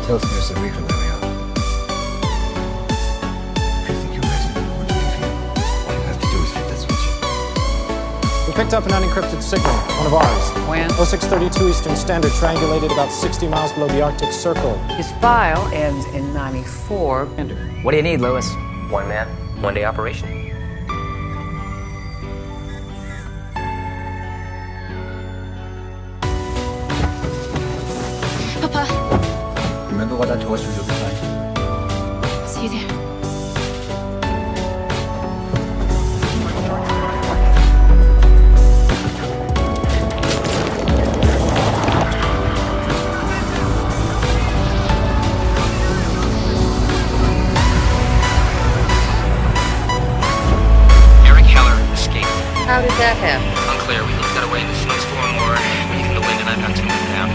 告诉你是为什么呀 If you think you're ready, what do you feel? All you have to do is fit that switch. We picked up an unencrypted signal, one of ours. When? 0632 Eastern Standard, triangulated about 60 miles below the Arctic Circle. His file ends in 94. What do you need, Lewis? One man, one day operation. 爸爸，你们都把他拖出去看。小一点。How did that happen? Unclear. We think he got away in the snowstorm or in the wind, and I've got to move down.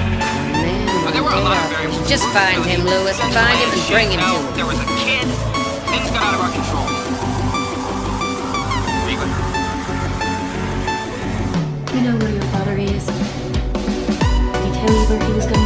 Man, There were a lot of variables. just find him, Lewis. Find him and bring him to No, me. there was a kid. Things got out of our control. Reba. You know where your father is? Did he tell you where he was going?